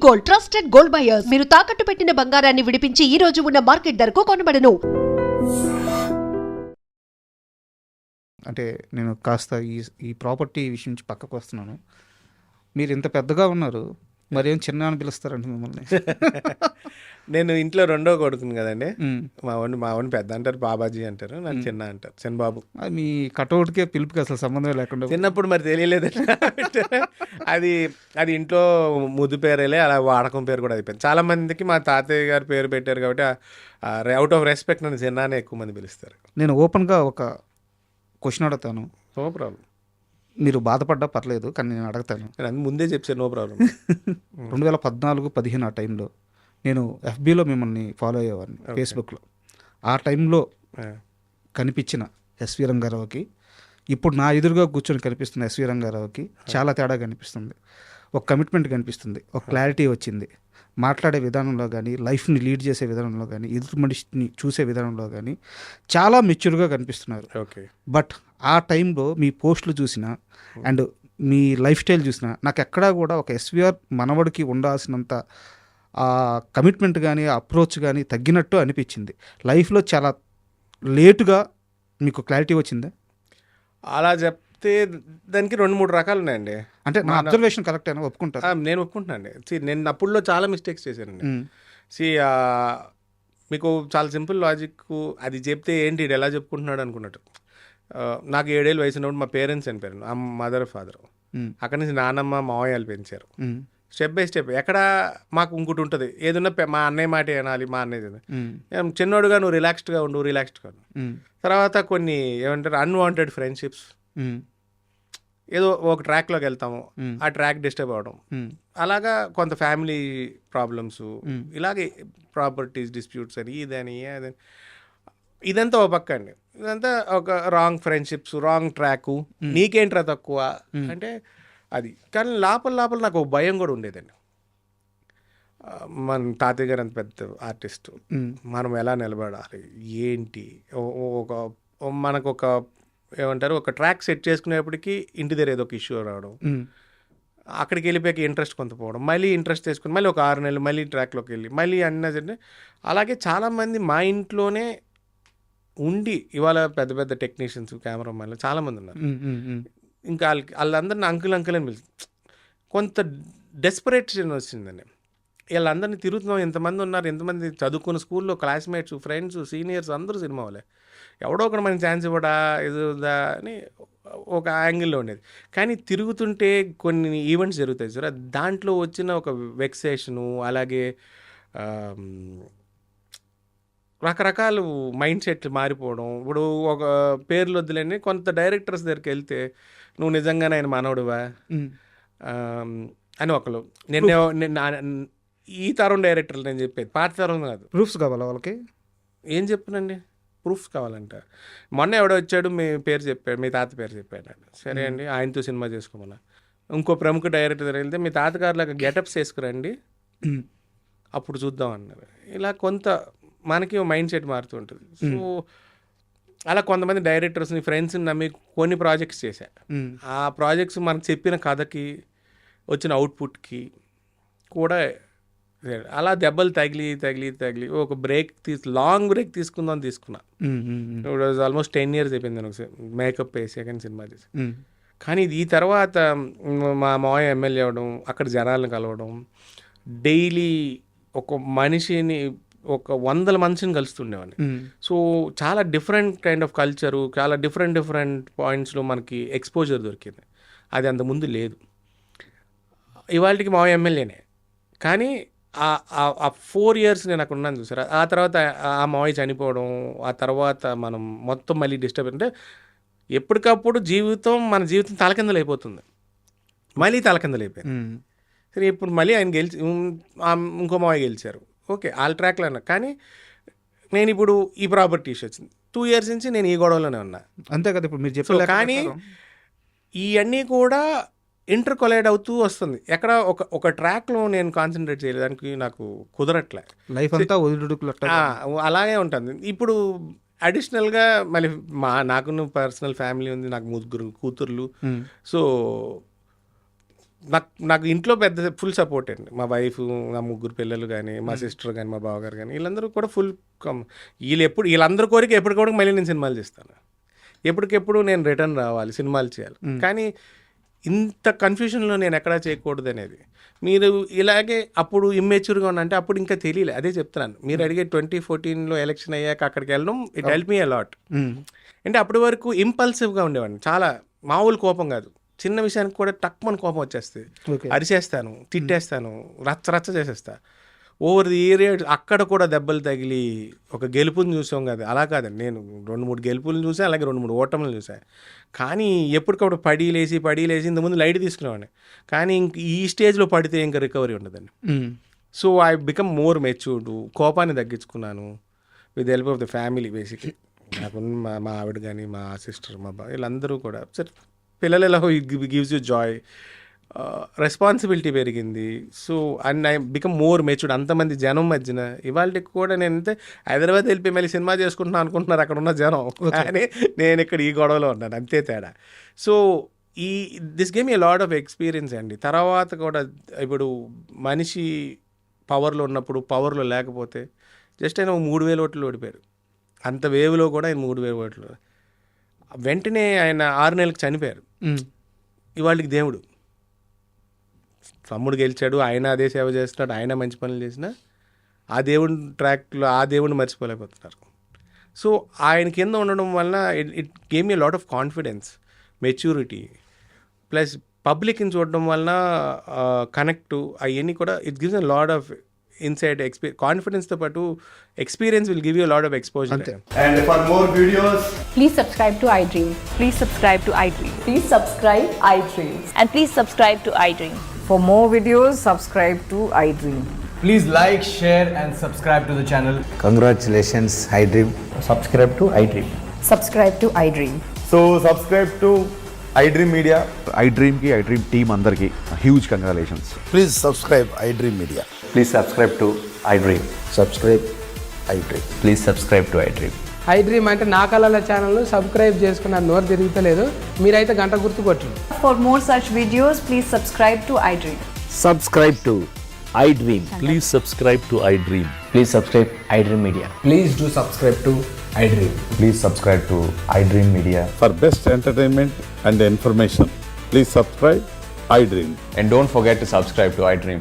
Gold, trusted gold buyers. మీరు తాకట్టు పెట్టిన బంగారాన్ని విడిపించి ఈ రోజు ఉన్న మార్కెట్ ధరకు కొనబడను. అంటే నేను కాస్త ఈ ప్రాపర్టీ విషయం నుంచి పక్కకు వస్తున్నాను. మీరు ఇంత పెద్దగా ఉన్నారు, మరేం చిన్న అని పిలుస్తారండి మిమ్మల్ని? నేను ఇంట్లో రెండో కొడుకుని కదండి. మా వాడిని పెద్ద అంటారు, బాబాజీ అంటారు, నాకు చిన్న అంటారు, చిన్నబాబు. మీ కటౌట్కే పిలుపుకి అసలు సంబంధం లేకుండా చిన్నప్పుడు మరి తెలియలేదు. అది ఇంట్లో ముద్దు పేరేలే, అలా వాడకం పేరు కూడా అయిపోయింది. చాలా మందికి మా తాతయ్య గారు పేరు పెట్టారు కాబట్టి అవుట్ ఆఫ్ రెస్పెక్ట్ నన్ను చిన్నానే ఎక్కువ మంది పిలుస్తారు. నేను ఓపెన్గా ఒక క్వశ్చన్ అడుగుతాను, నో ప్రాబ్లం. మీరు బాధపడ్డా పర్లేదు, కానీ నేను అడుగుతాను. నేను ముందే చెప్పాను, నో ప్రాబ్లం. 2014-15 ఆ టైంలో నేను ఎఫ్బీలో మిమ్మల్ని ఫాలో అయ్యేవాడిని, ఫేస్బుక్లో. ఆ టైంలో కనిపించిన ఎస్వి రంగారావుకి ఇప్పుడు నా ఎదురుగా కూర్చొని కనిపిస్తున్న ఎస్వి రంగారావుకి చాలా తేడా కనిపిస్తుంది. ఒక కమిట్మెంట్ కనిపిస్తుంది, ఒక క్లారిటీ వచ్చింది. మాట్లాడే విధానంలో కానీ, లైఫ్ని లీడ్ చేసే విధానంలో కానీ, ఎదుటి మనిషిని చూసే విధానంలో కానీ చాలా మెచ్యూర్గా కనిపిస్తున్నారు. ఓకే. బట్ ఆ టైంలో మీ పోస్టులు చూసినా అండ్ మీ లైఫ్ స్టైల్ చూసినా నాకు ఎక్కడా కూడా ఒక ఎస్విఆర్ మనవడికి ఉండాల్సినంత ఆ కమిట్మెంట్ కానీ, ఆ అప్రోచ్ కానీ తగ్గినట్టు అనిపించింది. లైఫ్లో చాలా లేటుగా మీకు క్లారిటీ వచ్చిందా? అలా చెప్తే దానికి 2-3 రకాలు ఉన్నాయండి. అంటే నా అబ్జర్వేషన్ కరెక్ట్ అయినా ఒప్పుకుంటారు? నేను ఒప్పుకుంటున్నాను అండి. నేను అప్పుడులో చాలా మిస్టేక్స్ చేశానండి. మీకు చాలా సింపుల్ లాజిక్. అది చెప్తే ఏంటి ఇది ఎలా చెప్పుకుంటున్నాడు అనుకున్నట్టు. నాకు 7 ఏళ్ళు వయసు ఉన్నప్పుడు మా పేరెంట్స్ చనిపోయారు, మదర్ ఫాదర్. అక్కడి నుంచి నాన్నమ్మ మావయ్యలు పెంచారు. స్టెప్ బై స్టెప్ ఎక్కడ మాకు ఇంకోటి ఉంటుంది, ఏదన్నా మా అన్నయ్య మాట వినాలి, మా అన్నయ్య చిన్నోడుగా నువ్వు రిలాక్స్డ్గా ఉండు. తర్వాత కొన్ని ఏమంటారు అన్వాంటెడ్ ఫ్రెండ్షిప్స్, ఏదో ఒక ట్రాక్లోకి వెళ్తాము, ఆ ట్రాక్ డిస్టర్బ్ అవ్వడం, అలాగా కొంత ఫ్యామిలీ ప్రాబ్లమ్స్, ఇలాగే ప్రాపర్టీస్ డిస్ప్యూట్స్ అని ఇదని అదని, ఇదంతా ఒక పక్క అండి. ఇదంతా ఒక రాంగ్ ఫ్రెండ్షిప్స్, రాంగ్ ట్రాకు, నీకేంట్రా తక్కువ అంటే అది. కానీ లోపల నాకు ఒక భయం కూడా ఉండేదండి. మన తాతయ్య గారు అంత పెద్ద ఆర్టిస్టు, మనం ఎలా నిలబడాలి ఏంటి, మనకు ఒక ఏమంటారు ఒక ట్రాక్ సెట్ చేసుకునేప్పటికీ ఇంటి దగ్గర ఏదో ఒక ఇష్యూ రావడం, అక్కడికి వెళ్ళిపోయాక ఇంట్రెస్ట్ కొంత పోవడం, మళ్ళీ ఇంట్రెస్ట్ తీసుకుని మళ్ళీ ఒక 6 నెలలు మళ్ళీ ట్రాక్లోకి వెళ్ళి మళ్ళీ అన్నీ. అలాగే చాలామంది మా ఇంట్లోనే ఉండి ఇవాళ పెద్ద పెద్ద టెక్నీషియన్స్, కెమెరామెన్లు చాలామంది ఉన్నారు. ఇంకా వాళ్ళందరినీ అంకుల్ అని పిలుస్తుంది. కొంత డెస్పరేషన్ వచ్చిందండి. వీళ్ళందరినీ తిరుగుతున్నాం, ఎంతమంది ఉన్నారు, ఎంతమంది చదువుకున్న స్కూల్లో క్లాస్మేట్స్, ఫ్రెండ్స్, సీనియర్స్ అందరూ సినిమా వాళ్ళే, ఎవడో ఒకటి మనకి ఛాన్స్ ఇవ్వడా ఇదా అని ఒక యాంగిల్లో ఉండేది. కానీ తిరుగుతుంటే కొన్ని ఈవెంట్స్ జరుగుతాయి సార్, దాంట్లో వచ్చిన ఒక వెక్సేషను, అలాగే రకరకాల మైండ్ సెట్లు మారిపోవడం. ఇప్పుడు ఒక పేర్లు వద్దులేని కొంత డైరెక్టర్స్ దగ్గరికి వెళ్తే నువ్వు నిజంగానే ఆయన మనవడువా అని ఒకరు. ఈ తరం డైరెక్టర్లు నేను చెప్పేది, పాత తరం కాదు. ప్రూఫ్స్ కావాలా వాళ్ళకి? ఏం చెప్పనండి, ప్రూఫ్స్ కావాలంట. మొన్న ఎవడో వచ్చాడు, మీ పేరు చెప్పాడు, మీ తాత పేరు చెప్పాడు. సరే అండి, ఆయనతో సినిమా చేసుకోమన్నా. ఇంకో ప్రముఖ డైరెక్టర్ దగ్గర వెళ్తే మీ తాతగారులాగా గెటప్స్ వేసుకురండి అప్పుడు చూద్దాం అన్నారు. ఇలా కొంత మనకి మైండ్ సెట్ మారుతూ ఉంటుంది. సో అలా కొంతమంది డైరెక్టర్స్ని, ఫ్రెండ్స్ని నమ్మి కొన్ని ప్రాజెక్ట్స్ చేశా. ఆ ప్రాజెక్ట్స్ మనకు చెప్పిన కథకి వచ్చిన అవుట్పుట్కి కూడా అలా దెబ్బలు తగిలి ఒక లాంగ్ బ్రేక్ తీసుకుందాం తీసుకున్నా. ఇప్పుడు ఆల్మోస్ట్ 10 years అయిపోయింది నేను మేకప్ వేసే కానీ సినిమా చేసి. కానీ ఈ తర్వాత మా మావయ్య ఎమ్మెల్యే అవ్వడం, అక్కడ జనాలను కలవడం, డైలీ ఒక మనిషిని ఒక 100 మనిషిని కలుస్తుండేవాడిని. సో చాలా డిఫరెంట్ కైండ్ ఆఫ్ కల్చరు, చాలా డిఫరెంట్ పాయింట్స్లో మనకి ఎక్స్పోజర్ దొరికింది. అది అంతకుముందు లేదు. ఇవాళకి మావయ్య ఎమ్మెల్యేనే, కానీ ఆ 4 years నేను అక్కడ ఉన్నాను చూసారా. ఆ తర్వాత ఆ మావయ్య చనిపోవడం, ఆ తర్వాత మనం మొత్తం మళ్ళీ డిస్టర్బ్ అంటే ఎప్పటికప్పుడు మన జీవితం తలకిందలు అయిపోతుంది. మళ్ళీ తలకిందలు అయిపోయింది. సరే ఇప్పుడు మళ్ళీ ఆయన ఇంకో మావయ్య గెలిచారు, ఓకే ఆల్ ట్రాక్లో అన్నా. కానీ నేను ఇప్పుడు ఈ ప్రాపర్టీ ఇష్యూ వచ్చింది, 2 years నుంచి నేను ఈ గొడవలోనే ఉన్నా. అంతే కదా ఇప్పుడు మీరు చెప్పారు. కానీ ఇవన్నీ కూడా ఇంటర్ కొలైడ్ అవుతూ వస్తుంది. ఎక్కడ ఒక ట్రాక్లో నేను కాన్సన్ట్రేట్ చేయలేదానికి నాకు కుదరట్లే. లైఫ్ అంతా అలాగే ఉంటుంది. ఇప్పుడు అడిషనల్గా మళ్ళీ నాకు పర్సనల్ ఫ్యామిలీ ఉంది, నాకు 3 కూతుర్లు. సో నాకు ఇంట్లో పెద్ద ఫుల్ సపోర్ట్ అండి. మా వైఫ్, నా 3 పిల్లలు కానీ, మా సిస్టర్ కానీ, మా బావగారు కానీ, వీళ్ళందరూ కూడా ఫుల్ వీళ్ళందరూ కోరిక ఎప్పటికొరకు మళ్ళీ నేను సినిమాలు చేస్తాను, ఎప్పటికెప్పుడు నేను రిటర్న్ రావాలి, సినిమాలు చేయాలి. కానీ ఇంత కన్ఫ్యూషన్లో నేను ఎక్కడా చేయకూడదు అనేది. మీరు ఇలాగే అప్పుడు ఇమ్మెచ్యూర్గా ఉన్నా అంటే అప్పుడు ఇంకా తెలియలే. అదే చెప్తున్నాను, మీరు అడిగే 2014లో ఎలక్షన్ అయ్యాక అక్కడికి వెళ్ళడం ఇట్ హెల్ప్ మీ అలాట్. అంటే అప్పటి వరకు ఇంపల్సివ్గా ఉండేవాడిని, చాలా మామూలు కోపం కాదు, చిన్న విషయానికి కూడా టక్మని కోపం వచ్చేస్తుంది, అరిచేస్తాను, తిట్టేస్తాను, రచ్చ చేసేస్తా. ఓవర్ ది ఏరియా అక్కడ కూడా దెబ్బలు తగిలి ఒక గెలుపుని చూసాం కదా, అలా కాదండి. నేను 2-3 గెలుపులను చూసాను, అలాగే 2-3 ఓటములు చూసాను. కానీ ఎప్పటికప్పుడు పడి లేచి ఇంతకుముందు లైట్ తీసుకునేవాడిని. కానీ ఈ స్టేజ్లో పడితే ఇంకా రికవరీ ఉండదండి. So I become more matured. కోపాన్ని తగ్గించుకున్నాను with help of the family. Basically నాకు మా ఆవిడ కానీ, మా సిస్టర్, మా బావ, వీళ్ళందరూ కూడా సార్ పిల్లలు ఎలా గివ్స్ యూ జాయ్, రెస్పాన్సిబిలిటీ పెరిగింది. So and I become more matured. అంతమంది జనం మధ్యన ఇవాళకి కూడా నేను అంతే హైదరాబాద్ వెళ్ళిపోయి మళ్ళీ సినిమా చేసుకుంటున్నాను అనుకుంటున్నారు అక్కడ ఉన్న జనం, కానీ నేను ఇక్కడ ఈ గొడవలో ఉన్నాను, అంతే తేడా. So this game a lot of experience అండి. తర్వాత కూడా ఇప్పుడు మనిషి పవర్లో ఉన్నప్పుడు, పవర్లో లేకపోతే జస్ట్ ఆయన 3,000 ఓట్లు ఓడిపోయారు. అంత వేవ్లో కూడా ఆయన 3,000 ఓట్లు. వెంటనే ఆయన 6 నెలలకు చనిపోయారు. ఇవాళకి దేవుడు, తమ్ముడు గెలిచాడు, ఆయన అదే సేవ చేస్తున్నాడు, ఆయన మంచి పనులు చేసినా ఆ దేవుడి ట్రాక్లో ఆ దేవుడిని మర్చిపోలేకపోతున్నారు. సో ఆయన కింద ఉండడం వలన it game a lot of confidence, maturity, plus పబ్లిక్ని చూడడం వలన కనెక్ట్ అవన్నీ కూడా it gives a lot of inside కాన్ఫిడెన్స్తో పాటు experience will give you lot of exposure. And for more videos, Please subscribe to iDream. Please subscribe to iDream. Please subscribe iDream. And please subscribe to iDream. For more videos, subscribe to iDream. please like, share and subscribe to the channel. Congratulations, iDream. Subscribe to iDream. Subscribe to iDream. So subscribe to iDream Media. iDream की iDream team अंदर की huge congratulations. Please subscribe iDream Media. Please subscribe to iDream. Subscribe iDream. Please subscribe to iDream. iDream అంటే నా కళల channel subscribe చేసుకున్న నోరు తిరుగుతలేదు, మీరైతే గంట గుర్తు కొట్టండి. For more such videos, please subscribe to iDream. Subscribe to iDream. Please subscribe to iDream. Please subscribe iDream Media. Please do subscribe to iDream. Please subscribe to iDream Media. For best entertainment and information, please subscribe iDream. And don't forget to subscribe to iDream.